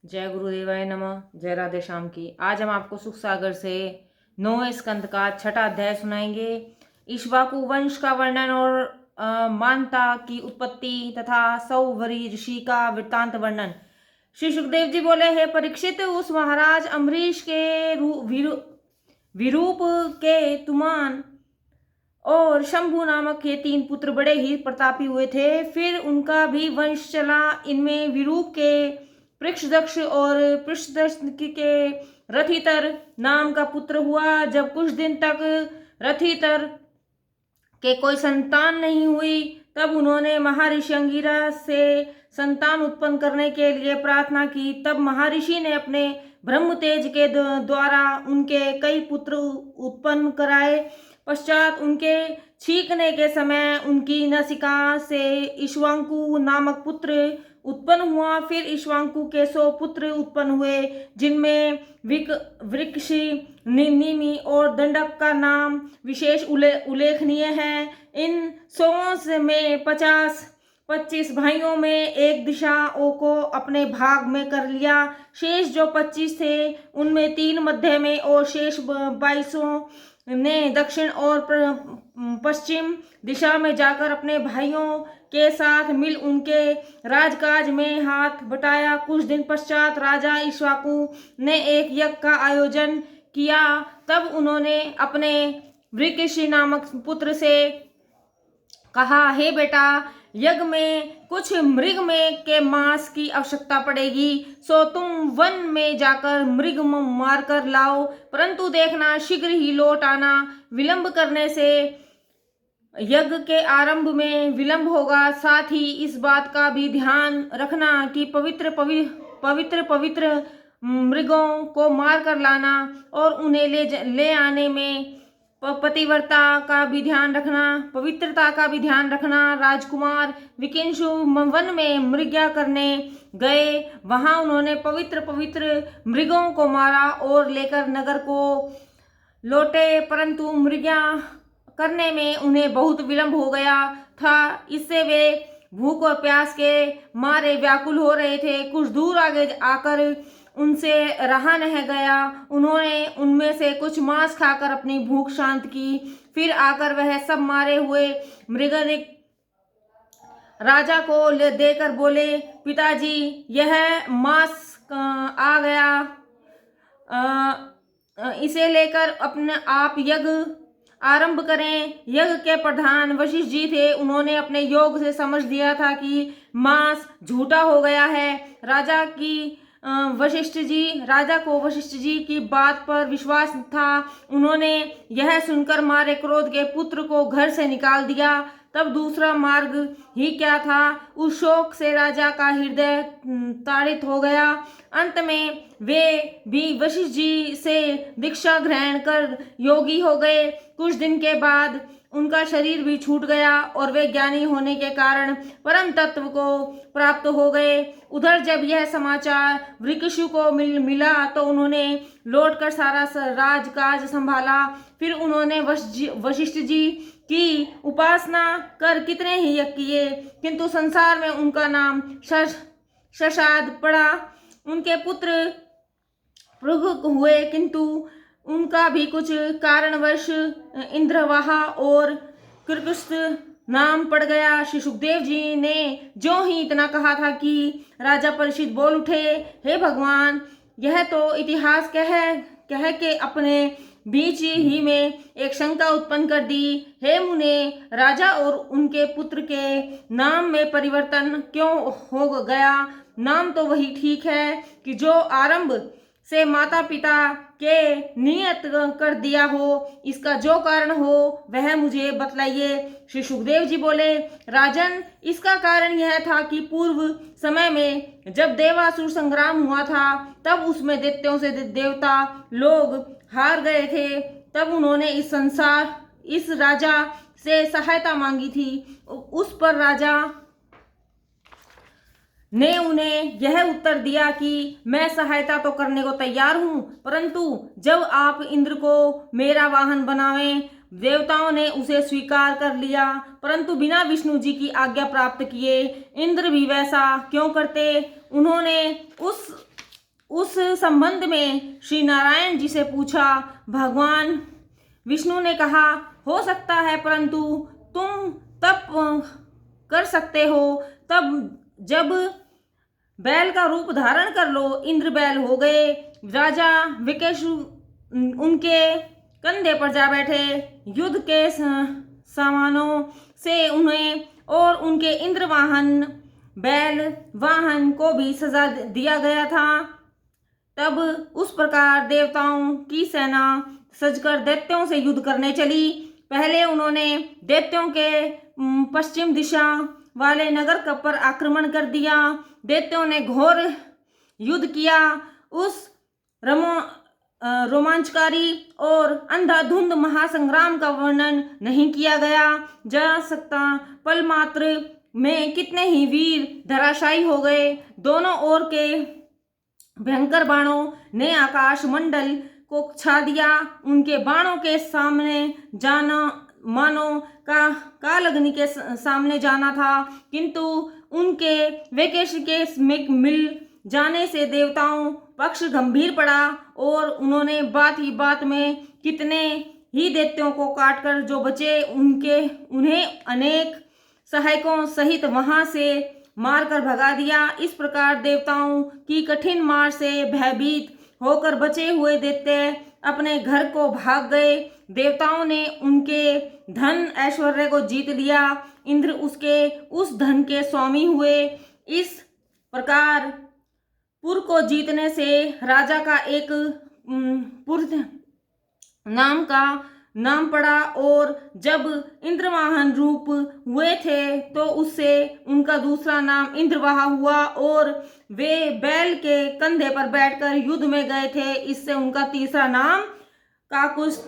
जय गुरुदेवाय नमः। जय राधे श्याम की। आज हम आपको सुख सागर से 9वें स्कंद का 6ठा अध्याय सुनाएंगे। इक्ष्वाकु वंश का वर्णन और मानता की उत्पत्ति तथा सौवरी ऋषि का वृत्तांत वर्णन। श्री सुखदेव जी बोले, हे परीक्षित, उस महाराज अम्बरीश के विरूप के तुमान और शंभु नामक ये 3 पुत्र बड़े ही प्रतापी हुए थे। फिर उनका भी वंश चला। इनमें विरूप के पृष्ठदक्ष और पृष्ठदक्ष के रथितर नाम का पुत्र हुआ। जब कुछ दिन तक रथितर के कोई संतान नहीं हुई, तब उन्होंने महर्षि अंगिरस से संतान उत्पन्न करने के लिए प्रार्थना की। तब महर्षि ने अपने ब्रह्म तेज के द्वारा उनके कई पुत्र उत्पन्न कराए। पश्चात उनके छींकने के समय उनकी नासिका से इक्ष्वाकु नामक पुत्र उत्पन्न हुआ। फिर इक्ष्वाकु के 100 पुत्र उत्पन्न हुए, जिनमें वृक्ष, निमि और दंडक का नाम विशेष उल्लेखनीय है। इन 100 में 25 भाइयों में एक दिशा को अपने भाग में कर लिया। शेष जो 25 थे, उनमें 3 मध्य में और शेष 22 ने दक्षिण और पश्चिम दिशा में जाकर अपने भाइयों के साथ मिल उनके राजकाज में हाथ बटाया। कुछ दिन पश्चात राजा इक्ष्वाकु ने एक यज्ञ का आयोजन किया। तब उन्होंने अपने वृकषि नामक पुत्र से कहा, हे बेटा, यज्ञ में कुछ मृग में के मांस की आवश्यकता पड़ेगी, सो तुम वन में जाकर मृग मार कर लाओ, परंतु देखना शीघ्र ही लौट आना। विलंब करने से यज्ञ के आरंभ में विलंब होगा। साथ ही इस बात का भी ध्यान रखना कि पवित्र मृगों को मार कर लाना और उन्हें ले आने में पतिव्रता का भी ध्यान रखना, पवित्रता का भी ध्यान रखना। राजकुमार विकिंशु वन में मृग्या करने गए। वहां उन्होंने पवित्र मृगों को मारा और लेकर नगर को लौटे, परंतु मृग्या करने में उन्हें बहुत विलंब हो गया था। इससे वे भूख और प्यास के मारे व्याकुल हो रहे थे। कुछ दूर आगे आकर उनसे रहा नहीं गया। उन्होंने उनमें से कुछ मांस खाकर अपनी भूख शांत की। फिर आकर वह सब मारे हुए मृग राजा को देकर बोले, पिताजी, यह मांस आ गया, इसे लेकर अपने आप यज्ञ आरंभ करें। यज्ञ के प्रधान वशिष्ठ जी थे। उन्होंने अपने योग से समझ दिया था कि मांस झूठा हो गया है। राजा को वशिष्ठ जी की बात पर विश्वास था। उन्होंने यह सुनकर मारे क्रोध के पुत्र को घर से निकाल दिया। तब दूसरा मार्ग ही क्या था। उस शोक से राजा का हृदय ताड़ित हो गया। अंत में वे भी वशिष्ठ जी से दीक्षा ग्रहण कर योगी हो गए। कुछ दिन के बाद उनका शरीर भी छूट गया और वे ज्ञानी होने के कारण परम तत्व को प्राप्त हो गए। उधर जब यह समाचार वृकषु को मिला तो उन्होंने लौटकर सारा राजकाज संभाला। फिर उन्होंने वशिष्ठ जी की उपासना कर कितने ही यज्ञ किए, किंतु संसार में उनका नाम शशाद पड़ा। उनके पुत्र पृथु हुए, किंतु उनका भी कुछ कारणवश इंद्रवाहा और कृकृस्त नाम पड़ गया। श्री सुखदेव जी ने जो ही इतना कहा था कि राजा परीक्षित बोल उठे, हे भगवान, यह तो इतिहास कह के अपने बीच ही में एक शंका उत्पन्न कर दी। हे मुने, राजा और उनके पुत्र के नाम में परिवर्तन क्यों हो गया? नाम तो वही ठीक है कि जो आरंभ से माता पिता के नियत कर दिया हो। इसका जो कारण हो वह मुझे बतलाइए। श्री सुखदेव जी बोले, राजन, इसका कारण यह था कि पूर्व समय में जब देवासुर संग्राम हुआ था, तब उसमें दैत्यों से देवता लोग हार गए थे। तब उन्होंने इस राजा से सहायता मांगी थी। उस पर राजा ने उन्हें यह उत्तर दिया कि मैं सहायता तो करने को तैयार हूं, परंतु जब आप इंद्र को मेरा वाहन बनावें। देवताओं ने उसे स्वीकार कर लिया, परंतु बिना विष्णु जी की आज्ञा प्राप्त किए। इंद्र भी वैसा क्यों करते? उन्होंने उस उस संबंध में श्री नारायण जी से पूछा। भगवान विष्णु ने कहा, हो सकता है, परंतु तुम तप कर सकते हो तब जब बैल का रूप धारण कर लो। इंद्र बैल हो गए। राजा विकेश उनके कंधे पर जा बैठे। युद्ध के सामानों से उन्हें और उनके इंद्र वाहन बैल वाहन को भी सजा दिया गया था। तब उस प्रकार देवताओं की सेना सजकर दैत्यों से युद्ध करने चली। पहले उन्होंने दैत्यों के पश्चिम दिशा वाले नगर पर आक्रमण कर दिया। दैत्यों ने घोर युद्ध किया। उस रोमांचकारी और अंधाधुंध महासंग्राम का वर्णन नहीं किया गया जा सकता। पल मात्र में कितने ही वीर धराशायी हो गए। दोनों ओर के भयंकर बाणों ने आकाश मंडल को छा दिया। उनके बाणों के सामने जाना मानो कालअग्नि के सामने जाना था, किंतु उनके वेकेश के मिल जाने से देवताओं पक्ष गंभीर पड़ा और उन्होंने बात ही बात में कितने ही दैत्यों को काटकर जो बचे उन्हें अनेक सहायकों सहित वहां से मारकर भगा दिया। इस प्रकार देवताओं की कठिन मार से भयभीत होकर बचे हुए दैत्य अपने घर को भाग गए। देवताओं ने उनके धन ऐश्वर्य को जीत लिया। इंद्र उसके उस धन के स्वामी हुए। इस प्रकार पुर को जीतने से राजा का एक पुर नाम पड़ा और जब इंद्रवाहन रूप हुए थे तो उससे उनका दूसरा नाम इंद्रवाहा हुआ और वे बैल के कंधे पर बैठकर युद्ध में गए थे। इससे उनका तीसरा नाम काकुस्थ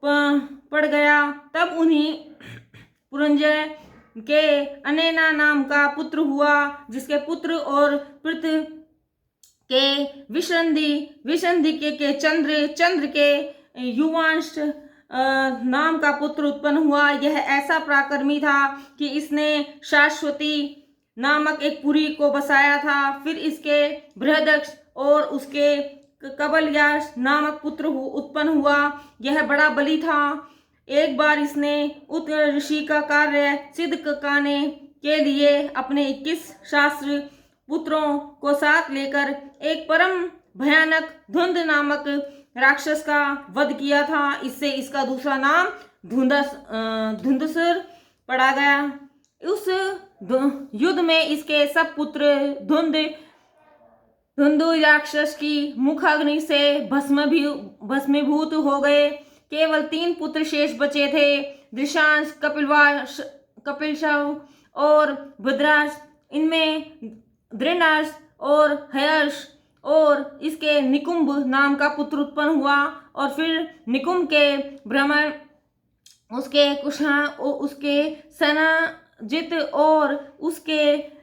पड़ गया। तब उन्हीं पुरंजय के अनेना नाम का पुत्र हुआ, जिसके पुत्र और पृथ्वी के विशंधि के चंद्र के युवांश नाम का पुत्र उत्पन्न हुआ। यह ऐसा पराक्रमी था कि इसने शाश्वती नामक एक पुरी को बसाया था। फिर इसके बृहदक्ष और उसके कबलयाश नामक पुत्र उत्पन्न हुआ। यह बड़ा बली था। एक बार इसने उत्तर ऋषि का कार्य सिद्ध करने के लिए अपने 21 शास्त्र पुत्रों को साथ लेकर एक परम भयानक धुंध नामक राक्षस का वध किया था। इससे इसका दूसरा नाम धुंधसुर पड़ा गया। उस युद्ध में इसके सब पुत्र धुंधु राक्षस की मुखाग्नि से भस्मीभूत हो गए। केवल 3 पुत्र शेष बचे थे, दृशांश, कपिलशव और भद्राश। इनमें दृढ़ाश और हयर्ष और इसके निकुंभ नाम का पुत्र उत्पन्न हुआ और फिर निकुंभ के ब्राह्मण उसके कुशा उसके सनाजित और उसके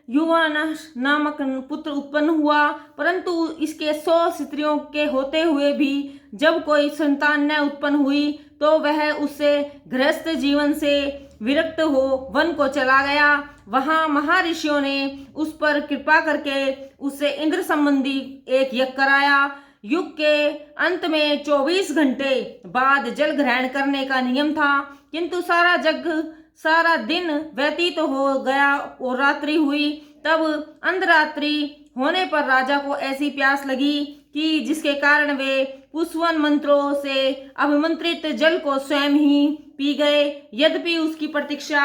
युवानश नामक पुत्र उत्पन्न हुआ। परंतु इसके 100 स्त्रियों के होते हुए भी जब कोई संतान न उत्पन्न हुई तो वह उससे गृहस्थ जीवन से विरक्त हो वन को चला गया। वहां महर्षियों ने उस पर कृपा करके उससे इंद्र संबंधी एक यज्ञ कराया। युग के अंत में 24 घंटे बाद जल ग्रहण करने का नियम था, किंतु सारा दिन व्यतीत हो गया और रात्रि हुई। तब अंधरात्रि होने पर राजा को ऐसी प्यास लगी कि जिसके कारण वे पुष्पवन मंत्रों से अभिमंत्रित जल को स्वयं ही पी गए। यद्यपि उसकी प्रतीक्षा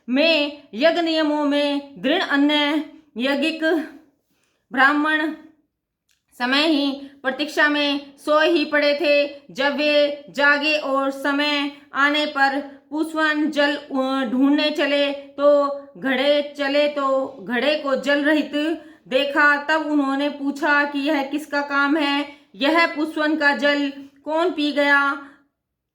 में यज्ञ नियमों में दृढ़ अन्य यज्ञिक ब्राह्मण समय ही प्रतीक्षा में सोए ही पड़े थे। जब वे जागे और समय आने पर पुष्पवन जल ढूंढने चले तो घड़े को जल रहित देखा। तब उन्होंने पूछा कि यह किसका काम है, यह पुष्पवन का जल कौन पी गया।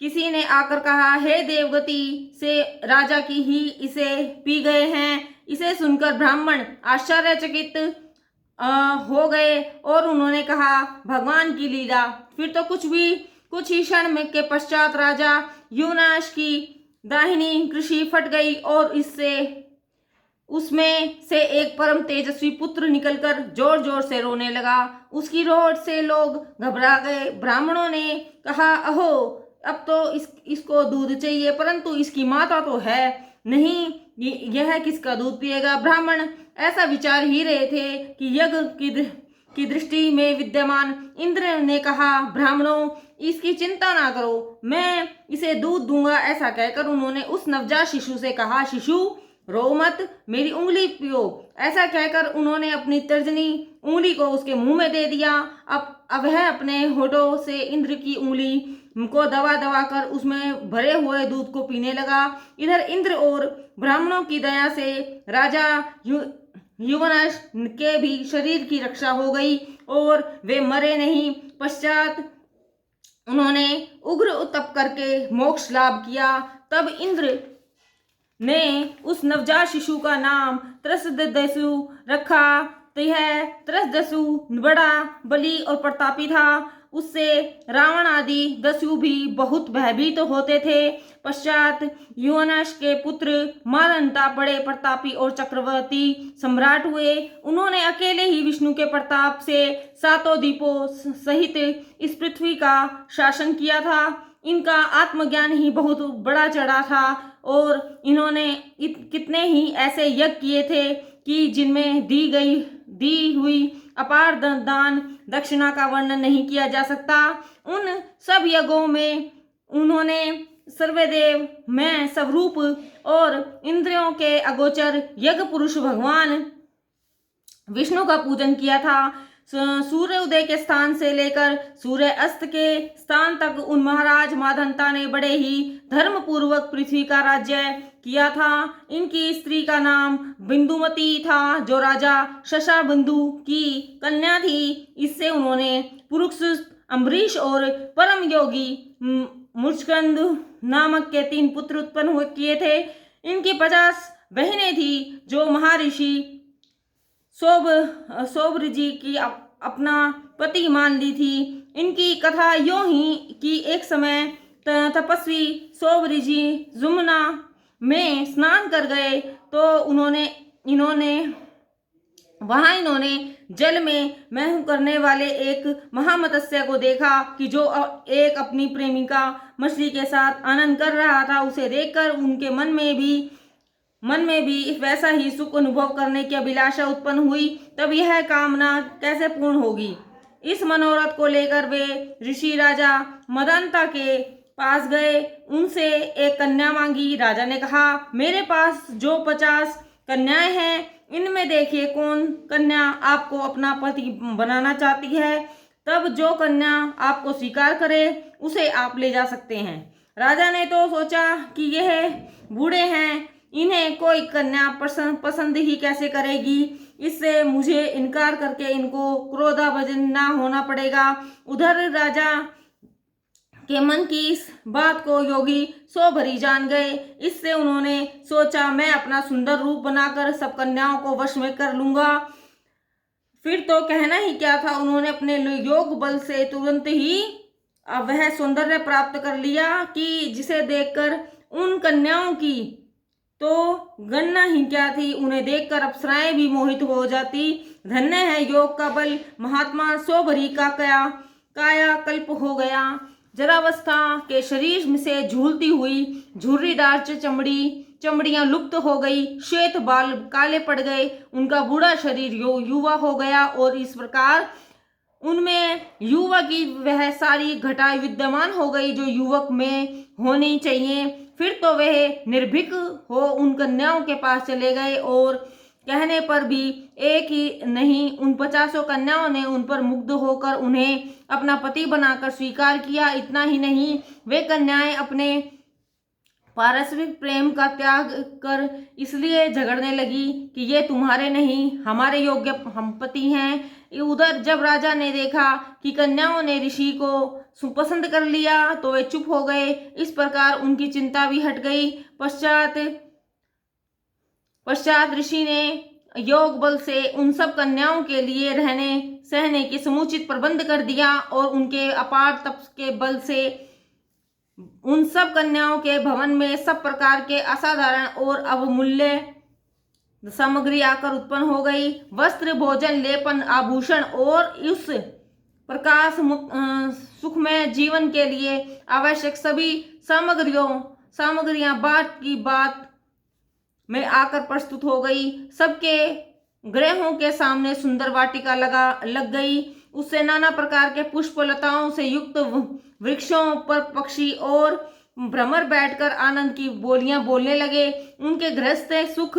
किसी ने आकर कहा, हे देवगति से राजा की ही इसे पी गए हैं। इसे सुनकर ब्राह्मण आश्चर्यचकित हो गए और उन्होंने कहा, भगवान की लीला। फिर तो कुछ ही क्षण में के पश्चात राजा युवनाश की दाहिनी कृषि फट गई और इससे उसमें से एक परम तेजस्वी पुत्र निकलकर जोर जोर से रोने लगा। उसकी रोट से लोग घबरा गए। ब्राह्मणों ने कहा, अहो, अब तो इसको दूध चाहिए, परंतु इसकी माता तो है नहीं, यह किसका दूध पिएगा। ब्राह्मण ऐसा विचार ही रहे थे कि यज्ञ की दृष्टि में विद्यमान इंद्र ने कहा, ब्राह्मणों, इसकी चिंता ना करो, मैं इसे दूध दूंगा। ऐसा कहकर उन्होंने उस नवजात शिशु से कहा, शिशु रो मत, मेरी उंगली पियो। ऐसा कहकर उन्होंने अपनी तर्जनी उंगली को उसके मुंह में दे दिया। अब वह अपने होठों से इंद्र की उंगली को दबा दबा कर उसमें भरे हुए दूध को पीने लगा। इधर इंद्र और ब्राह्मणों की दया से राजा युवनाश के भी शरीर की रक्षा हो गई और वे मरे नहीं। पश्चात उन्होंने उग्र तप करके मोक्ष लाभ किया। तब इंद्र ने उस नवजात शिशु का नाम त्रसदस्यु रखा। तो यह त्रसदस्यु बड़ा बली और प्रतापी था। उससे रावण आदि दस्यु भी बहुत भयभीत होते थे। पश्चात युवनाश के पुत्र मारंता बड़े प्रतापी और चक्रवर्ती सम्राट हुए। उन्होंने अकेले ही विष्णु के प्रताप से सातों द्वीपों सहित इस पृथ्वी का शासन किया था। इनका आत्मज्ञान ही बहुत बड़ा चढ़ा था और इन्होंने कितने ही ऐसे यज्ञ किए थे कि जिनमें दी हुई अपार दान दक्षिणा का वर्णन नहीं किया जा सकता। उन सब यज्ञों में उन्होंने सर्वदेव में स्वरूप और इंद्रियों के अगोचर यज्ञ पुरुष भगवान विष्णु का पूजन किया था। सूर्य उदय के स्थान से लेकर सूर्य अस्त के स्थान तक उन महाराज माधंता ने बड़े ही धर्म पूर्वक पृथ्वी का राज्य किया था। इनकी स्त्री का नाम बिंदुमती था, जो राजा शशाबंधु की कन्या थी। इससे उन्होंने पुरुष अम्बरीश और परम योगी मुचकंद नामक के 3 पुत्र उत्पन्न किए थे। इनकी 50 बहनें थी, जो महर्षि सोब्र जी की अपना पति मान ली थी। इनकी कथा यूं ही कि एक समय तपस्वी सोब्र जी जुम्ना में स्नान कर गए तो इन्होंने जल में महू करने वाले एक महामत्स्य को देखा कि जो एक अपनी प्रेमिका मछली के साथ आनंद कर रहा था। उसे देखकर उनके मन में भी वैसा ही सुख अनुभव करने की अभिलाषा उत्पन्न हुई। तब यह कामना कैसे पूर्ण होगी। इस मनोरथ को लेकर वे ऋषि राजा मदंता के पास गए। उनसे एक कन्या मांगी। राजा ने कहा, मेरे पास जो 50 कन्याएं हैं, इनमें देखिए कौन कन्या आपको अपना पति बनाना चाहती है। तब जो कन्या आपको स्वीकार करे उसे आप ले जा सकते हैं। राजा ने तो सोचा कि यह बूढ़े हैं, इन्हें कोई कन्या पसंद ही कैसे करेगी। इससे मुझे इनकार करके इनको क्रोधाभाजन ना होना पड़ेगा। उधर राजा के मन की इस बात को योगी सोभरी जान गए। इससे उन्होंने सोचा, मैं अपना सुंदर रूप बनाकर सब कन्याओं को वश में कर लूंगा। फिर तो कहना ही क्या था, उन्होंने अपने योग बल से तुरंत ही वह सौंदर्य प्राप्त कर लिया कि जिसे देखकर उन कन्याओं की तो गणना ही क्या थी। उन्हें देखकर अप्सराएं भी मोहित हो जाती। धन्य है योग का बल। महात्मा सोभरी का काया कल्प हो गया। जरावस्था के शरीर से झूलती हुई झुर्रीदार चमड़ियां लुप्त हो गई। श्वेत बाल काले पड़ गए। उनका बूढ़ा शरीर युवा हो गया और इस प्रकार उनमें युवा की वह सारी घटाएं विद्यमान हो गई जो युवक में होनी चाहिए। फिर तो वह निर्भीक हो उन कन्याओं के पास चले गए और कहने पर भी एक ही नहीं, उन 50 कन्याओं ने उन पर मुग्ध होकर उन्हें अपना पति बनाकर स्वीकार किया। इतना ही नहीं, वे कन्याएं अपने पारस्परिक प्रेम का त्याग कर इसलिए झगड़ने लगी कि ये तुम्हारे नहीं, हमारे योग्य हम पति हैं। उधर जब राजा ने देखा कि कन्याओं ने ऋषि को सुपसंद कर लिया तो वे चुप हो गए। इस प्रकार उनकी चिंता भी हट गई। पश्चात ऋषि ने योग बल से उन सब कन्याओं के लिए रहने सहने की समुचित प्रबंध कर दिया और उनके अपार तप के बल से उन सब कन्याओं के भवन में सब प्रकार के असाधारण और अवमूल्य सामग्री आकर उत्पन्न हो गई। वस्त्र, भोजन, लेपन, आभूषण और उस प्रकाश सुखमय जीवन के लिए आवश्यक सभी सामग्रियां बात की बात में आकर प्रस्तुत हो गई। सबके ग्रहों के सामने सुंदर वाटिका लग गई। उससे नाना प्रकार के पुष्प लताओं से युक्त वृक्षों पर पक्षी और भ्रमर बैठकर आनंद की बोलियां बोलने लगे। उनके गृहस्थ सुख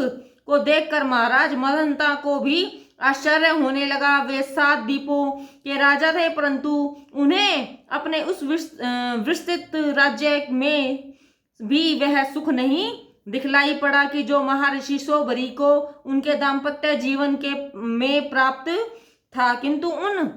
को देखकर महाराज महंता को भी आश्चर्य होने लगा। वे 7 द्वीपों के राजा थे, परंतु उन्हें अपने उस विस्तृत राज्य में भी वह सुख नहीं दिखलाई पड़ा कि जो महर्षि शोभरी को उनके दाम्पत्य जीवन में प्राप्त था। किंतु उन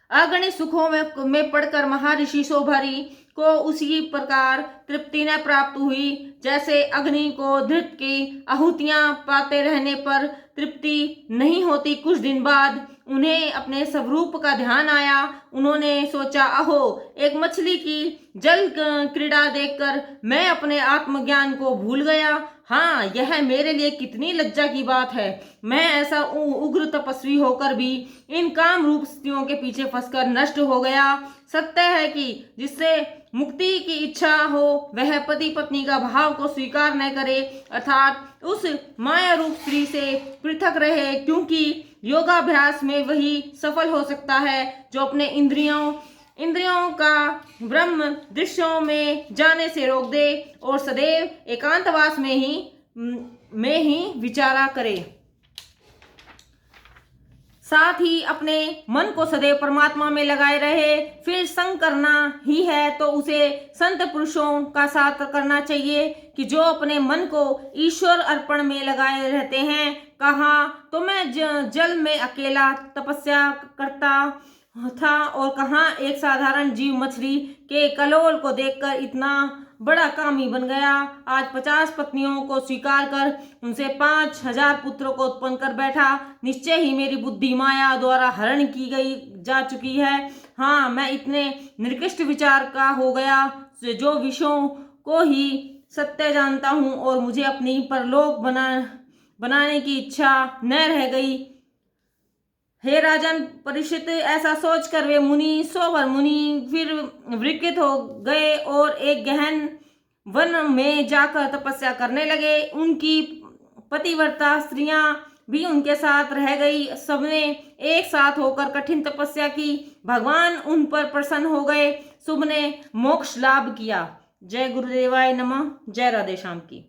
अगणित सुखों में पड़कर महर्षि शोभरी को उसी प्रकार तृप्ति न प्राप्त हुई जैसे अग्नि को धृत की आहुतियां पाते रहने पर तृप्ति नहीं होती। कुछ दिन बाद उन्हें अपने स्वरूप का ध्यान आया। उन्होंने सोचा, अहो, एक मछली की जल क्रीड़ा देखकर मैं अपने आत्मज्ञान को भूल गया। हाँ, यह मेरे लिए कितनी लज्जा की बात है। मैं ऐसा उग्र तपस्वी होकर भी इन काम रूप स्त्रियों के पीछे फंसकर नष्ट हो गया। सत्य है कि जिससे मुक्ति की इच्छा हो वह पति पत्नी का भाव को स्वीकार न करे, अर्थात उस माया रूप स्त्री से पृथक रहे, क्योंकि योगाभ्यास में वही सफल हो सकता है जो अपने इंद्रियों का ब्रह्म दृश्यों में जाने से रोक दे और सदैव एकांतवास में ही विचारा करे। साथ ही अपने मन को सदैव परमात्मा में लगाए रहे। फिर संग करना ही है तो उसे संत पुरुषों का साथ करना चाहिए कि जो अपने मन को ईश्वर अर्पण में लगाए रहते हैं। कहा तो मैं जल में अकेला तपस्या करता था और कहाँ एक साधारण जीव मछली के कलोल को देखकर इतना बड़ा कामी बन गया। आज 50 पत्नियों को स्वीकार कर उनसे 5000 पुत्रों को उत्पन्न कर बैठा। निश्चय ही मेरी बुद्धि माया द्वारा हरण की गई जा चुकी है। हाँ, मैं इतने निकृष्ट विचार का हो गया जो विषयों को ही सत्य जानता हूँ और मुझे अपनी परलोक बनाने की इच्छा न रह गई। हे राजन परीक्षित, ऐसा सोचकर वे मुनि सोबर मुनि फिर विकृत हो गए और एक गहन वन में जाकर तपस्या करने लगे। उनकी पतिव्रता स्त्रियां भी उनके साथ रह गई। सबने एक साथ होकर कठिन तपस्या की। भगवान उन पर प्रसन्न हो गए। शुभ ने मोक्ष लाभ किया। जय गुरुदेवाय नमः। जय राधे श्याम की।